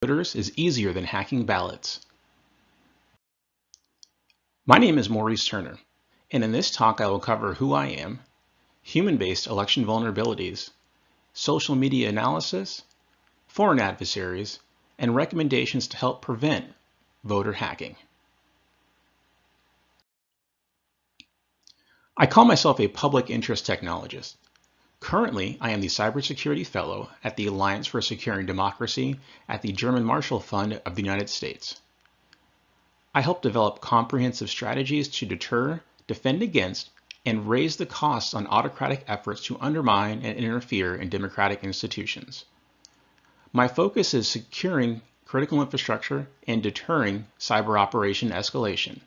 voters is easier than hacking ballots. My name is Maurice Turner, and in this talk I will cover who I am, human-based election vulnerabilities, social media analysis, foreign adversaries, and recommendations to help prevent voter hacking. I call myself a public interest technologist. Currently, I am the Cybersecurity Fellow at the Alliance for Securing Democracy at the German Marshall Fund of the United States. I help develop comprehensive strategies to deter, defend against, and raise the costs on autocratic efforts to undermine and interfere in democratic institutions. My focus is securing critical infrastructure and deterring cyber operation escalation.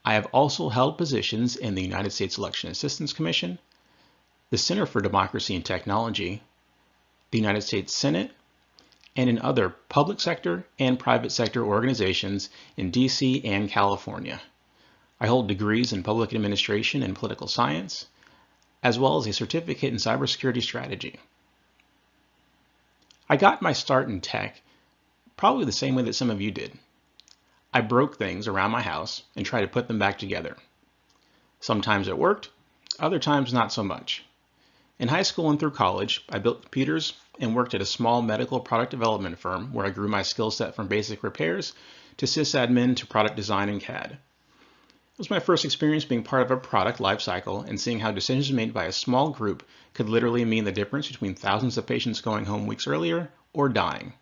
I have also held positions in the United States Election Assistance Commission, the Center for Democracy and Technology, the United States Senate, and in other public sector and private sector organizations in DC and California. I hold degrees in public administration and political science, as well as a certificate in cybersecurity strategy. I got my start in tech probably the same way that some of you did. I broke things around my house and tried to put them back together. Sometimes it worked, other times not so much. In high school and through college, I built computers and worked at a small medical product development firm where I grew my skill set from basic repairs to sysadmin to product design and CAD. It was my first experience being part of a product lifecycle and seeing how decisions made by a small group could literally mean the difference between thousands of patients going home weeks earlier or dying.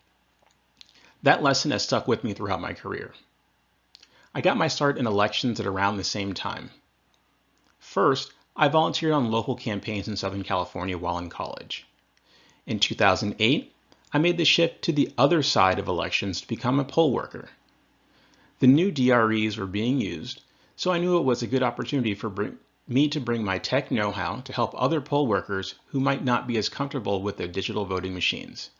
That lesson has stuck with me throughout my career. I got my start in elections at around the same time. First, I volunteered on local campaigns in Southern California while in college. In 2008, I made the shift to the other side of elections to become a poll worker. The new DREs were being used, so I knew it was a good opportunity for me to bring my tech know-how to help other poll workers who might not be as comfortable with their digital voting machines.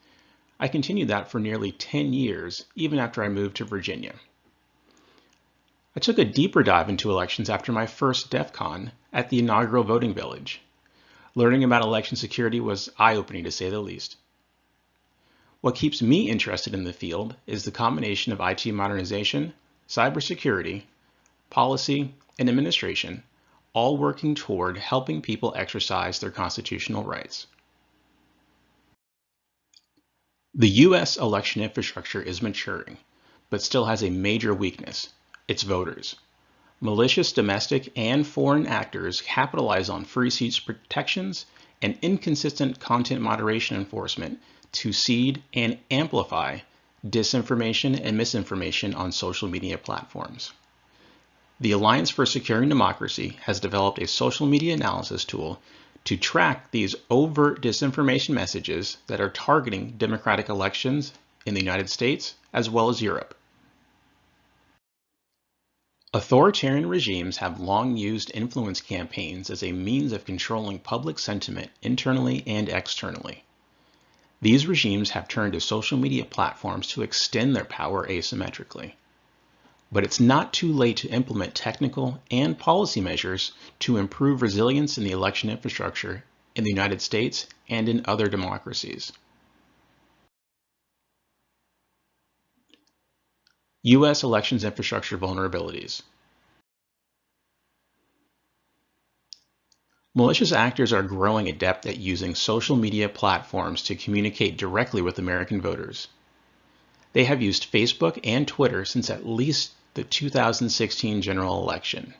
I continued that for nearly 10 years, even after I moved to Virginia. I took a deeper dive into elections after my first DEF CON at the inaugural voting village. Learning about election security was eye-opening to say the least. What keeps me interested in the field is the combination of IT modernization, cybersecurity, policy, and administration, all working toward helping people exercise their constitutional rights. The U.S. election infrastructure is maturing, but still has a major weakness: its voters. Malicious domestic and foreign actors capitalize on free speech protections and inconsistent content moderation enforcement to seed and amplify disinformation and misinformation on social media platforms. The Alliance for Securing Democracy has developed a social media analysis tool to track these overt disinformation messages that are targeting democratic elections in the United States as well as Europe. Authoritarian regimes have long used influence campaigns as a means of controlling public sentiment internally and externally. These regimes have turned to social media platforms to extend their power asymmetrically. But it's not too late to implement technical and policy measures to improve resilience in the election infrastructure in the United States and in other democracies. U.S. elections infrastructure vulnerabilities. Malicious actors are growing adept at using social media platforms to communicate directly with American voters. They have used Facebook and Twitter since at least the 2016 general election.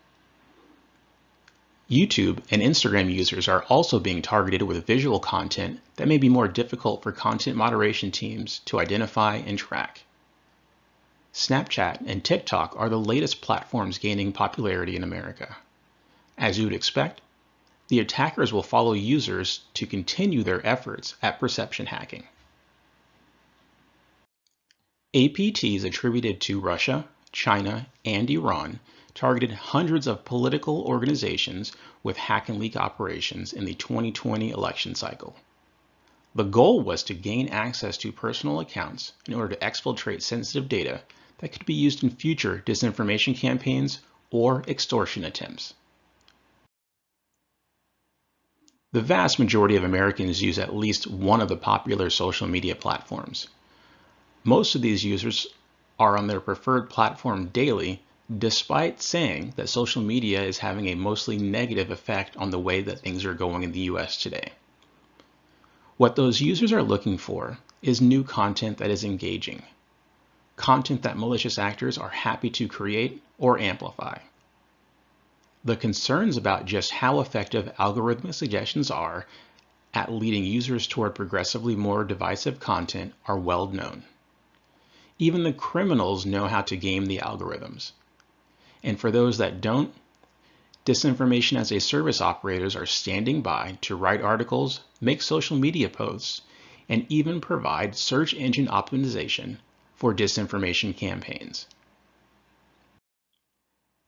YouTube and Instagram users are also being targeted with visual content that may be more difficult for content moderation teams to identify and track. Snapchat and TikTok are the latest platforms gaining popularity in America. As you would expect, the attackers will follow users to continue their efforts at perception hacking. APTs attributed to Russia, China, and Iran targeted hundreds of political organizations with hack and leak operations in the 2020 election cycle. The goal was to gain access to personal accounts in order to exfiltrate sensitive data that could be used in future disinformation campaigns or extortion attempts. The vast majority of Americans use at least one of the popular social media platforms. Most of these users are on their preferred platform daily, despite saying that social media is having a mostly negative effect on the way that things are going in the US today. What those users are looking for is new content that is engaging, content that malicious actors are happy to create or amplify. The concerns about just how effective algorithmic suggestions are at leading users toward progressively more divisive content are well known. Even the criminals know how to game the algorithms. And for those that don't, disinformation as a service operators are standing by to write articles, make social media posts, and even provide search engine optimization for disinformation campaigns.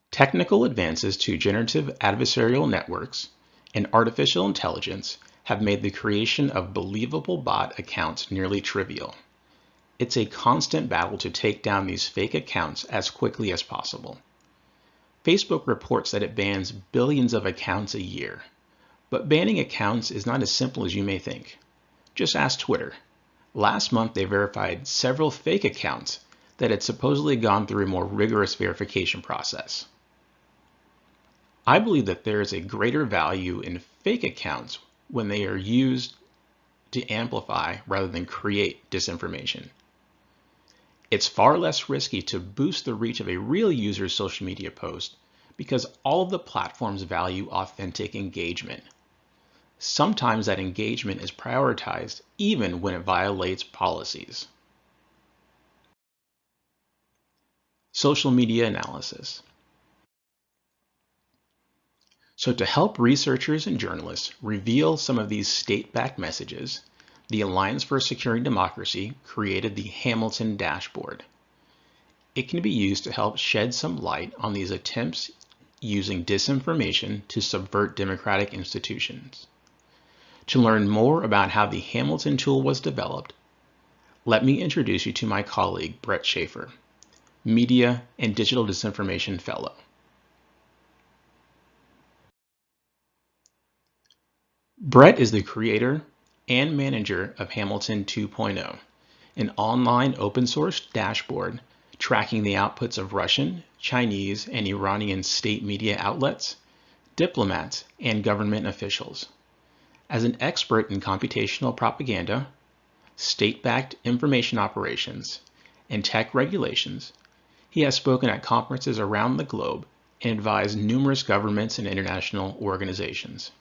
Technical advances to generative adversarial networks and artificial intelligence have made the creation of believable bot accounts nearly trivial. It's a constant battle to take down these fake accounts as quickly as possible. Facebook reports that it bans billions of accounts a year, but banning accounts is not as simple as you may think. Just ask Twitter. Last month they verified several fake accounts that had supposedly gone through a more rigorous verification process. I believe that there is a greater value in fake accounts when they are used to amplify rather than create disinformation. It's far less risky to boost the reach of a real user's social media post because all of the platforms value authentic engagement. Sometimes that engagement is prioritized even when it violates policies. Social media analysis. So to help researchers and journalists reveal some of these state-backed messages, the Alliance for Securing Democracy created the Hamilton Dashboard. It can be used to help shed some light on these attempts using disinformation to subvert democratic institutions. To learn more about how the Hamilton tool was developed, let me introduce you to my colleague, Brett Schaefer, Media and Digital Disinformation Fellow. Brett is the creator and manager of Hamilton 2.0, an online open source dashboard tracking the outputs of Russian, Chinese, and Iranian state media outlets, diplomats, and government officials. As an expert in computational propaganda, state-backed information operations, and tech regulations, he has spoken at conferences around the globe and advised numerous governments and international organizations.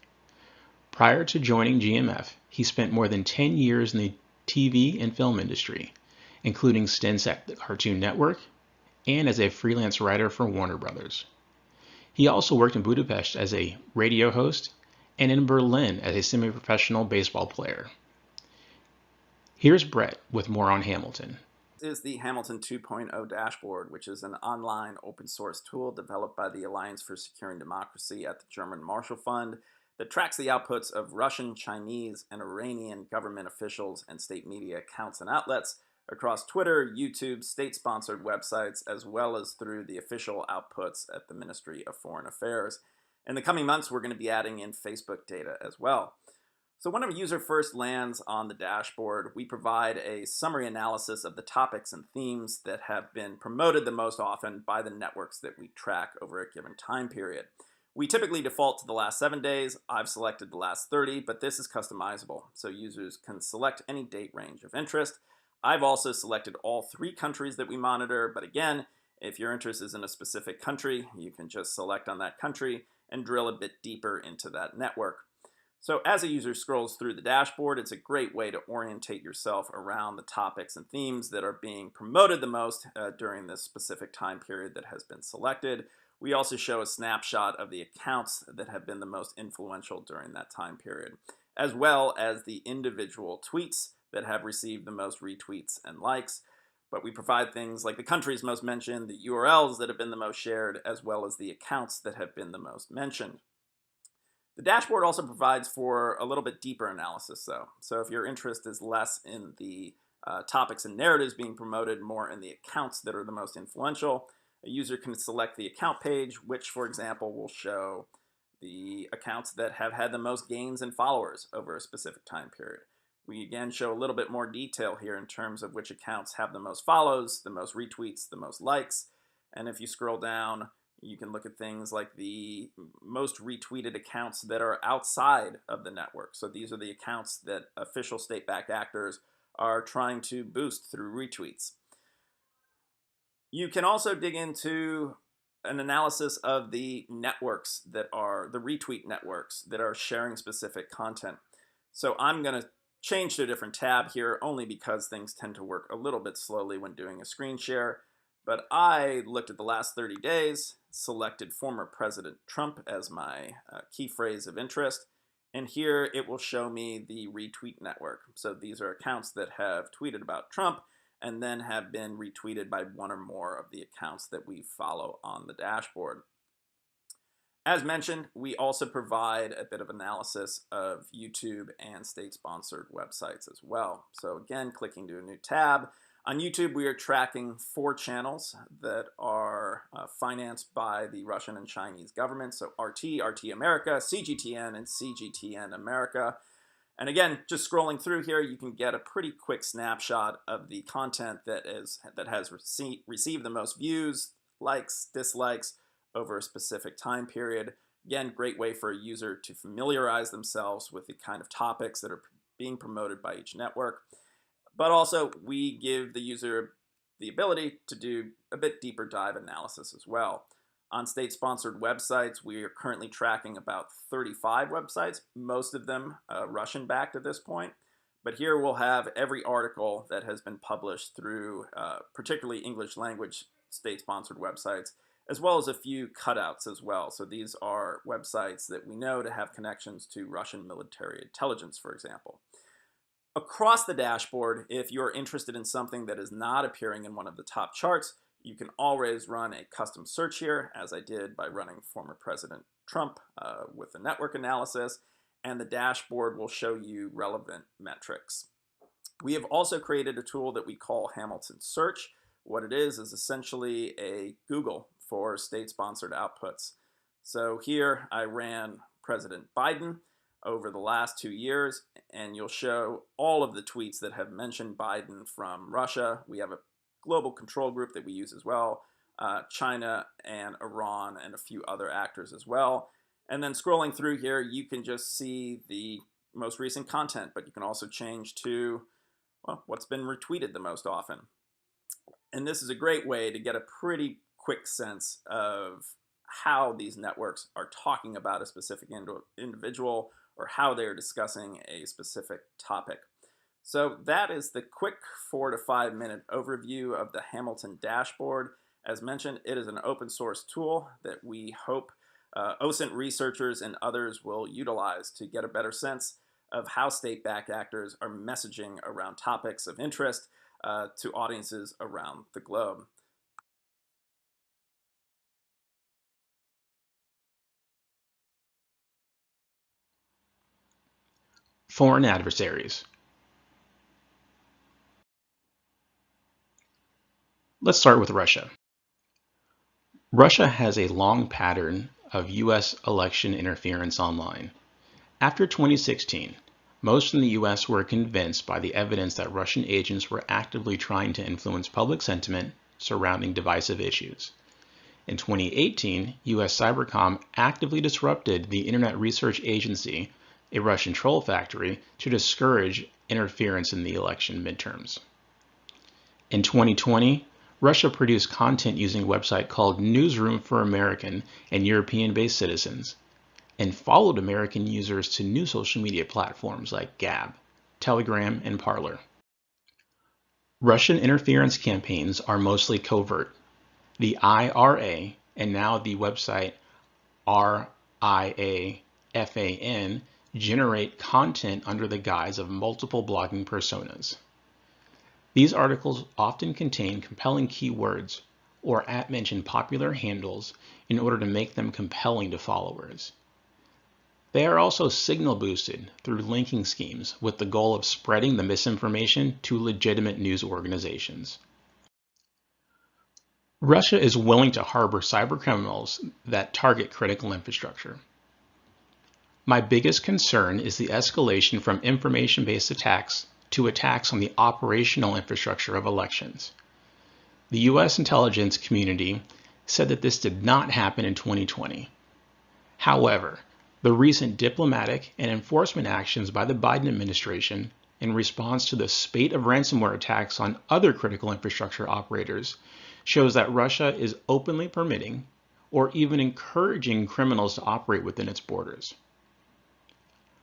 Prior to joining GMF, he spent more than 10 years in the TV and film industry, including stints at the Cartoon Network and as a freelance writer for Warner Brothers. He also worked in Budapest as a radio host and in Berlin as a semi-professional baseball player. Here's Brett with more on Hamilton. This is the Hamilton 2.0 dashboard, which is an online open source tool developed by the Alliance for Securing Democracy at the German Marshall Fund that tracks the outputs of Russian, Chinese, and Iranian government officials and state media accounts and outlets across Twitter, YouTube, state-sponsored websites, as well as through the official outputs at the Ministry of Foreign Affairs. In the coming months, we're going to be adding in Facebook data as well. So when a user first lands on the dashboard, we provide a summary analysis of the topics and themes that have been promoted the most often by the networks that we track over a given time period. We typically default to the last 7 days. I've selected the last 30, but this is customizable, so users can select any date range of interest. I've also selected all 3 countries that we monitor, but again, if your interest is in a specific country, you can just select on that country and drill a bit deeper into that network. So as a user scrolls through the dashboard, it's a great way to orientate yourself around the topics and themes that are being promoted the most during this specific time period that has been selected. We also show a snapshot of the accounts that have been the most influential during that time period, as well as the individual tweets that have received the most retweets and likes. But we provide things like the countries most mentioned, the URLs that have been the most shared, as well as the accounts that have been the most mentioned. The dashboard also provides for a little bit deeper analysis, though. So if your interest is less in the topics and narratives being promoted, more in the accounts that are the most influential, a user can select the account page, which, for example, will show the accounts that have had the most gains in followers over a specific time period. We again show a little bit more detail here in terms of which accounts have the most follows, the most retweets, the most likes. And if you scroll down, you can look at things like the most retweeted accounts that are outside of the network. So these are the accounts that official state-backed actors are trying to boost through retweets. You can also dig into an analysis of the networks that are the retweet networks that are sharing specific content. So I'm going to change to a different tab here only because things tend to work a little bit slowly when doing a screen share. But I looked at the last 30 days, selected former President Trump as my key phrase of interest, and here it will show me the retweet network. So these are accounts that have tweeted about Trump and then have been retweeted by one or more of the accounts that we follow on the dashboard. As mentioned, we also provide a bit of analysis of YouTube and state-sponsored websites as well. So again, clicking to a new tab. On YouTube, we are tracking 4 channels that are financed by the Russian and Chinese governments. So RT, RT America, CGTN, and CGTN America. And again, just scrolling through here, you can get a pretty quick snapshot of the content that has received the most views, likes, dislikes over a specific time period. Again, great way for a user to familiarize themselves with the kind of topics that are being promoted by each network. But also, we give the user the ability to do a bit deeper dive analysis as well. On state-sponsored websites, we are currently tracking about 35 websites, most of them Russian-backed at this point. But here we'll have every article that has been published through particularly English language state-sponsored websites, as well as a few cutouts as well. So these are websites that we know to have connections to Russian military intelligence, for example. Across the dashboard, if you're interested in something that is not appearing in one of the top charts, you can always run a custom search here, as I did by running former President Trump with the network analysis, and the dashboard will show you relevant metrics. We have also created a tool that we call Hamilton Search. What it is essentially a Google for state-sponsored outputs. So here I ran President Biden over the last 2 years, and you'll show all of the tweets that have mentioned Biden from Russia. We have a global control group that we use as well, China and Iran and a few other actors as well. And then scrolling through here, you can just see the most recent content, but you can also change to, well, what's been retweeted the most often. And this is a great way to get a pretty quick sense of how these networks are talking about a specific individual or how they're discussing a specific topic. So that is the quick 4 to 5 minute overview of the Hamilton dashboard. As mentioned, it is an open source tool that we hope OSINT researchers and others will utilize to get a better sense of how state-backed actors are messaging around topics of interest to audiences around the globe. Foreign adversaries. Let's start with Russia. Russia has a long pattern of U.S. election interference online. After 2016, most in the U.S. were convinced by the evidence that Russian agents were actively trying to influence public sentiment surrounding divisive issues. In 2018, U.S. Cybercom actively disrupted the Internet Research Agency, a Russian troll factory, to discourage interference in the election midterms. In 2020, Russia produced content using a website called Newsroom for American and European-based citizens, and followed American users to new social media platforms like Gab, Telegram, and Parler. Russian interference campaigns are mostly covert. The IRA and now the website RIAFAN generate content under the guise of multiple blogging personas. These articles often contain compelling keywords or @mention popular handles in order to make them compelling to followers. They are also signal boosted through linking schemes with the goal of spreading the misinformation to legitimate news organizations. Russia is willing to harbor cybercriminals that target critical infrastructure. My biggest concern is the escalation from information-based attacks to attacks on the operational infrastructure of elections. The U.S. intelligence community said that this did not happen in 2020. However, the recent diplomatic and enforcement actions by the Biden administration in response to the spate of ransomware attacks on other critical infrastructure operators shows that Russia is openly permitting or even encouraging criminals to operate within its borders.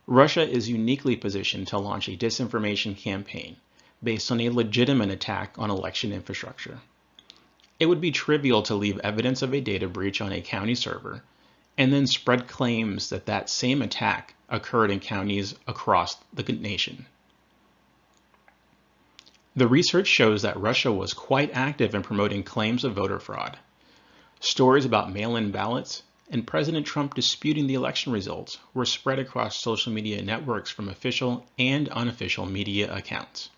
Russia is uniquely positioned to launch a disinformation campaign based on a legitimate attack on election infrastructure. It would be trivial to leave evidence of a data breach on a county server and then spread claims that that same attack occurred in counties across the nation. The research shows that Russia was quite active in promoting claims of voter fraud. Stories about mail-in ballots and President Trump disputing the election results were spread across social media networks from official and unofficial media accounts.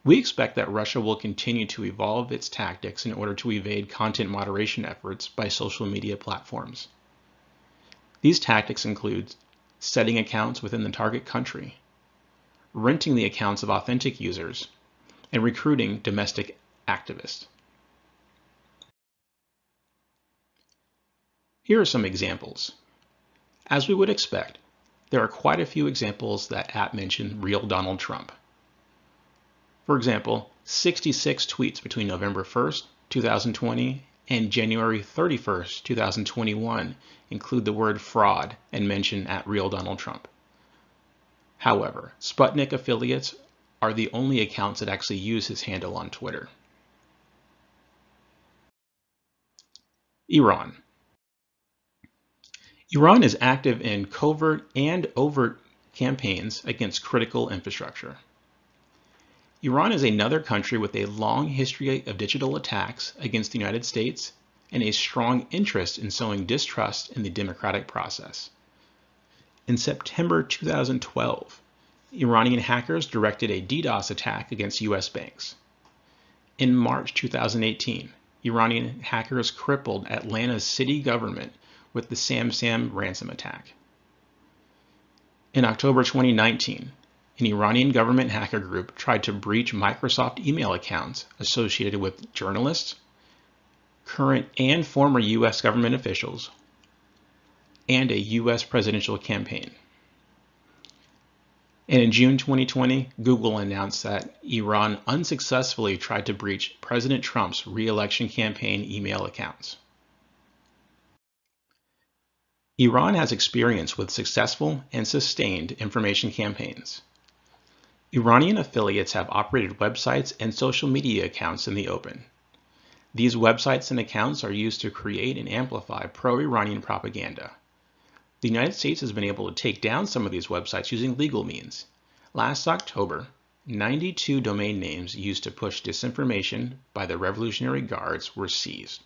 We expect that Russia will continue to evolve its tactics in order to evade content moderation efforts by social media platforms. These tactics include setting accounts within the target country, renting the accounts of authentic users, and recruiting domestic activists. Here are some examples. As we would expect, there are quite a few examples that mention real Donald Trump. For example, 66 tweets between November 1st, 2020 and January 31st, 2021 include the word fraud and mention @real Donald Trump. However, Sputnik affiliates are the only accounts that actually use his handle on Twitter. Iran. Iran is active in covert and overt campaigns against critical infrastructure. Iran is another country with a long history of digital attacks against the United States and a strong interest in sowing distrust in the democratic process. In September 2012, Iranian hackers directed a DDoS attack against U.S. banks. In March 2018, Iranian hackers crippled Atlanta's city government with the Samsam ransom attack. In October 2019, an Iranian government hacker group tried to breach Microsoft email accounts associated with journalists, current and former U.S. government officials, and a U.S. presidential campaign. And in June 2020, Google announced that Iran unsuccessfully tried to breach President Trump's re-election campaign email accounts. Iran has experience with successful and sustained information campaigns. Iranian affiliates have operated websites and social media accounts in the open. These websites and accounts are used to create and amplify pro-Iranian propaganda. The United States has been able to take down some of these websites using legal means. Last October, 92 domain names used to push disinformation by the Revolutionary Guards were seized.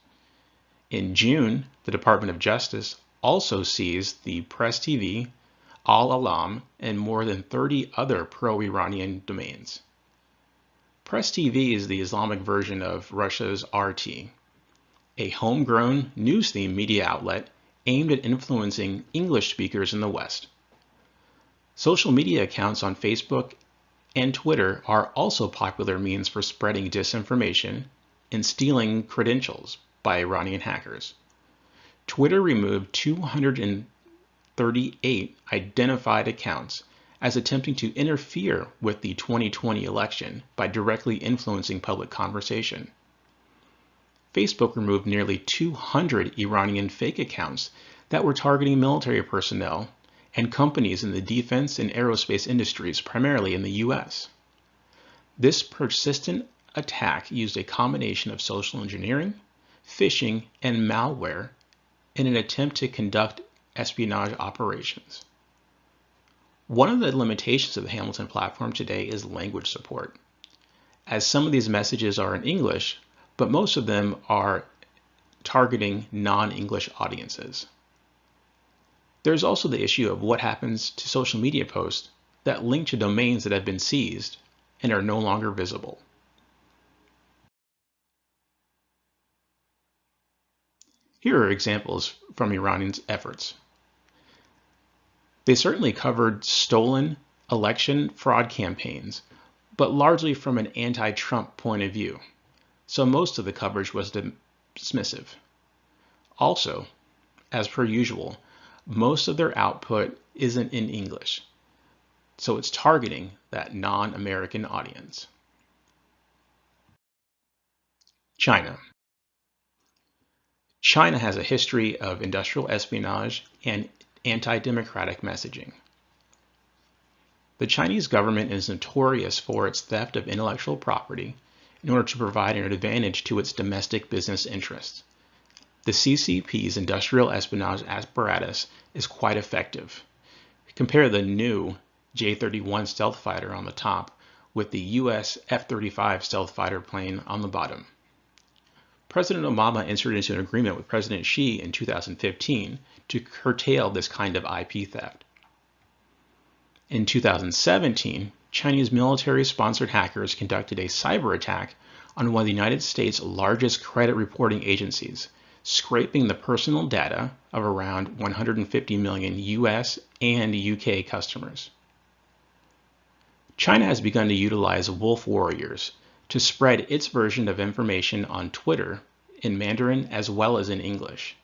In June, the Department of Justice also seized the Press TV, Al-Alam, and more than 30 other pro-Iranian domains. Press TV is the Islamic version of Russia's RT, a homegrown news-themed media outlet aimed at influencing English speakers in the West. Social media accounts on Facebook and Twitter are also popular means for spreading disinformation and stealing credentials by Iranian hackers. Twitter removed 238 identified accounts as attempting to interfere with the 2020 election by directly influencing public conversation. Facebook removed nearly 200 Iranian fake accounts that were targeting military personnel and companies in the defense and aerospace industries, primarily in the US. This persistent attack used a combination of social engineering, phishing, and malware in an attempt to conduct espionage operations. One of the limitations of the Hamilton platform today is language support, as some of these messages are in English, but most of them are targeting non-English audiences. There's also the issue of what happens to social media posts that link to domains that have been seized and are no longer visible. Here are examples from Iranian efforts. They certainly covered stolen election fraud campaigns, but largely from an anti-Trump point of view, so most of the coverage was dismissive. Also, as per usual, most of their output isn't in English, so it's targeting that non-American audience. China. China has a history of industrial espionage and anti-democratic messaging. The Chinese government is notorious for its theft of intellectual property in order to provide an advantage to its domestic business interests. The CCP's industrial espionage apparatus is quite effective. Compare the new J-31 stealth fighter on the top with the US F-35 stealth fighter plane on the bottom. President Obama entered into an agreement with President Xi in 2015 to curtail this kind of IP theft. In 2017, Chinese military-sponsored hackers conducted a cyber attack on one of the United States' largest credit reporting agencies, scraping the personal data of around 150 million US and UK customers. China has begun to utilize wolf warriors to spread its version of information on Twitter in Mandarin as well as in English.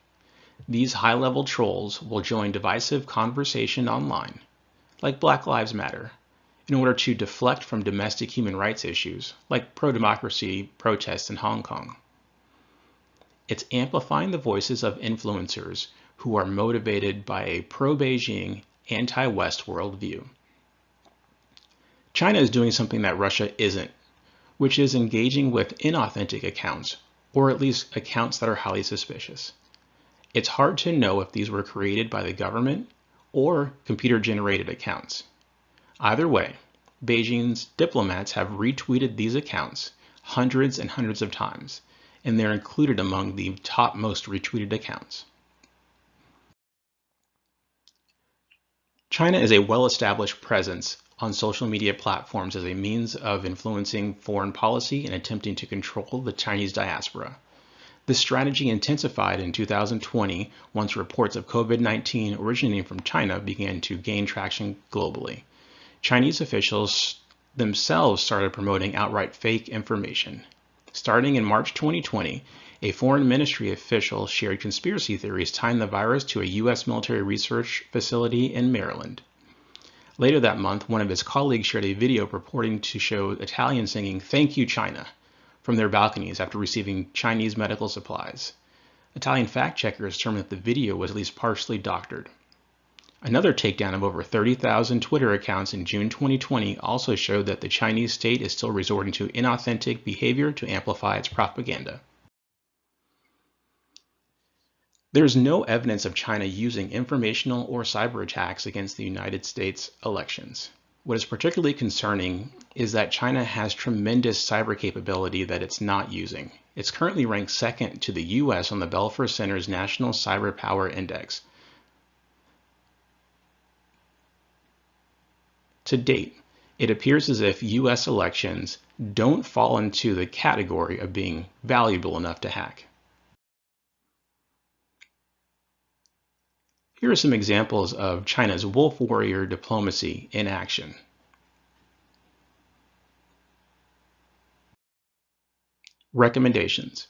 These high-level trolls will join divisive conversation online, like Black Lives Matter, in order to deflect from domestic human rights issues, like pro-democracy protests in Hong Kong. It's amplifying the voices of influencers who are motivated by a pro-Beijing, anti-West worldview. China is doing something that Russia isn't, which is engaging with inauthentic accounts, or at least accounts that are highly suspicious. It's hard to know if these were created by the government or computer-generated accounts. Either way, Beijing's diplomats have retweeted these accounts hundreds and hundreds of times, and they're included among the top most retweeted accounts. China is a well-established presence on social media platforms as a means of influencing foreign policy and attempting to control the Chinese diaspora. This strategy intensified in 2020 once reports of COVID-19 originating from China began to gain traction globally. Chinese officials themselves started promoting outright fake information. Starting in March 2020, a foreign ministry official shared conspiracy theories tying the virus to a U.S. military research facility in Maryland. Later that month, one of his colleagues shared a video purporting to show Italians singing "Thank you, China" from their balconies after receiving Chinese medical supplies. Italian fact-checkers determined that the video was at least partially doctored. Another takedown of over 30,000 Twitter accounts in June 2020 also showed that the Chinese state is still resorting to inauthentic behavior to amplify its propaganda. There is no evidence of China using informational or cyber attacks against the United States elections. What is particularly concerning is that China has tremendous cyber capability that it's not using. It's currently ranked second to the US on the Belfer Center's National Cyber Power Index. To date, it appears as if US elections don't fall into the category of being valuable enough to hack. Here are some examples of China's wolf warrior diplomacy in action. Recommendations.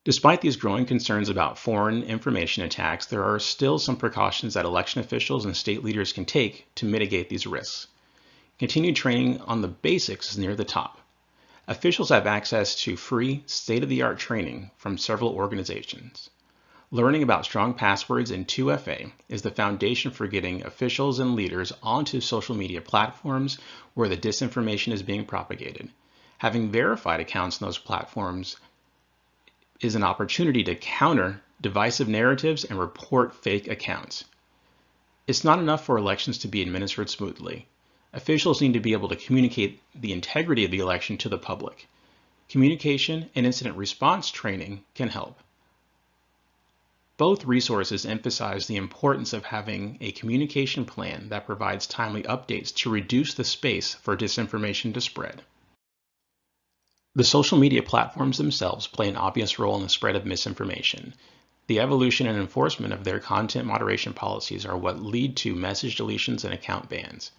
Despite these growing concerns about foreign information attacks, there are still some precautions that election officials and state leaders can take to mitigate these risks. Continued training on the basics is near the top. Officials have access to free, state-of-the-art training from several organizations. Learning about strong passwords in 2FA is the foundation for getting officials and leaders onto social media platforms where the disinformation is being propagated. Having verified accounts on those platforms is an opportunity to counter divisive narratives and report fake accounts. It's not enough for elections to be administered smoothly. Officials need to be able to communicate the integrity of the election to the public. Communication and incident response training can help. Both resources emphasize the importance of having a communication plan that provides timely updates to reduce the space for disinformation to spread. The social media platforms themselves play an obvious role in the spread of misinformation. The evolution and enforcement of their content moderation policies are what lead to message deletions and account bans,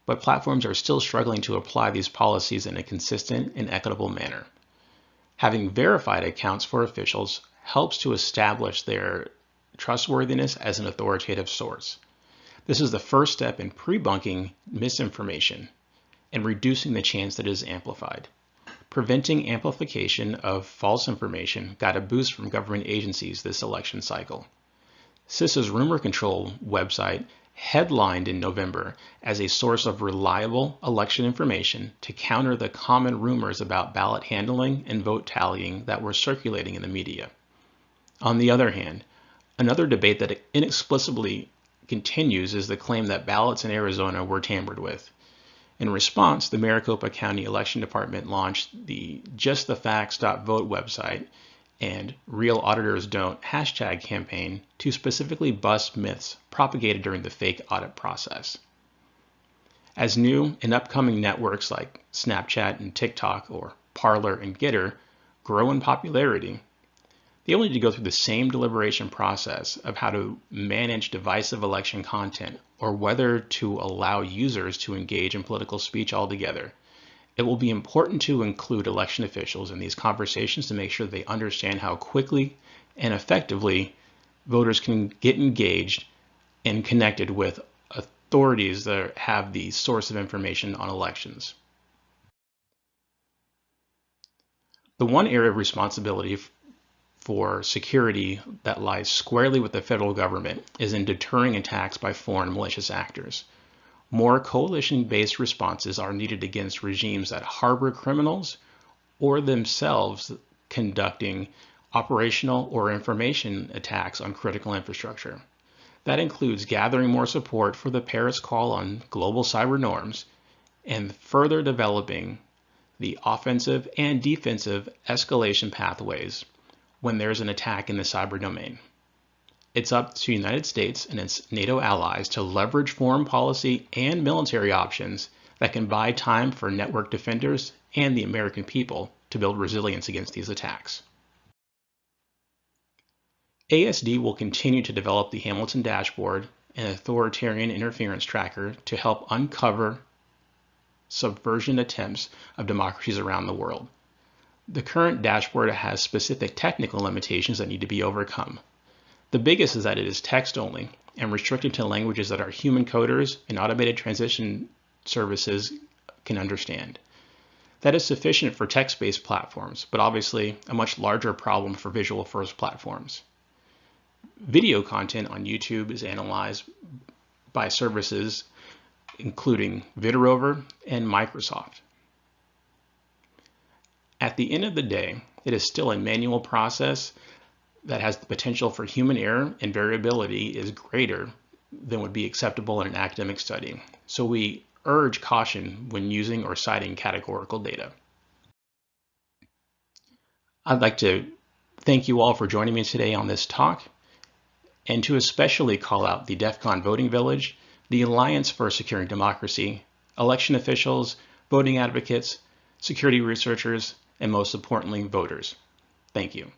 but platforms are still struggling to apply these policies in a consistent and equitable manner. Having verified accounts for officials helps to establish their trustworthiness as an authoritative source. This is the first step in pre-bunking misinformation and reducing the chance that it is amplified. Preventing amplification of false information got a boost from government agencies this election cycle. CISA's rumor control website headlined in November as a source of reliable election information to counter the common rumors about ballot handling and vote tallying that were circulating in the media. On the other hand, another debate that inexplicably continues is the claim that ballots in Arizona were tampered with. In response, the Maricopa County Election Department launched the justthefacts.vote website and Real Auditors Don't hashtag campaign to specifically bust myths propagated during the fake audit process. As new and upcoming networks like Snapchat and TikTok, or Parler and Getter, grow in popularity, they will need to go through the same deliberation process of how to manage divisive election content or whether to allow users to engage in political speech altogether. It will be important to include election officials in these conversations to make sure they understand how quickly and effectively voters can get engaged and connected with authorities that have the source of information on elections. The one area of responsibility for security that lies squarely with the federal government is in deterring attacks by foreign malicious actors. More coalition-based responses are needed against regimes that harbor criminals or themselves conducting operational or information attacks on critical infrastructure. That includes gathering more support for the Paris call on global cyber norms and further developing the offensive and defensive escalation pathways when there's an attack in the cyber domain. It's up to the United States and its NATO allies to leverage foreign policy and military options that can buy time for network defenders and the American people to build resilience against these attacks. ASD will continue to develop the Hamilton Dashboard and Authoritarian Interference Tracker to help uncover subversion attempts of democracies around the world. The current dashboard has specific technical limitations that need to be overcome. The biggest is that it is text only and restricted to languages that our human coders and automated transition services can understand. That is sufficient for text-based platforms, but obviously a much larger problem for visual-first platforms. Video content on YouTube is analyzed by services including VidRover and Microsoft. At the end of the day, it is still a manual process that has the potential for human error, and variability is greater than would be acceptable in an academic study. So we urge caution when using or citing categorical data. I'd like to thank you all for joining me today on this talk, and to especially call out the DEF CON Voting Village, the Alliance for Securing Democracy, election officials, voting advocates, security researchers, and most importantly, voters. Thank you.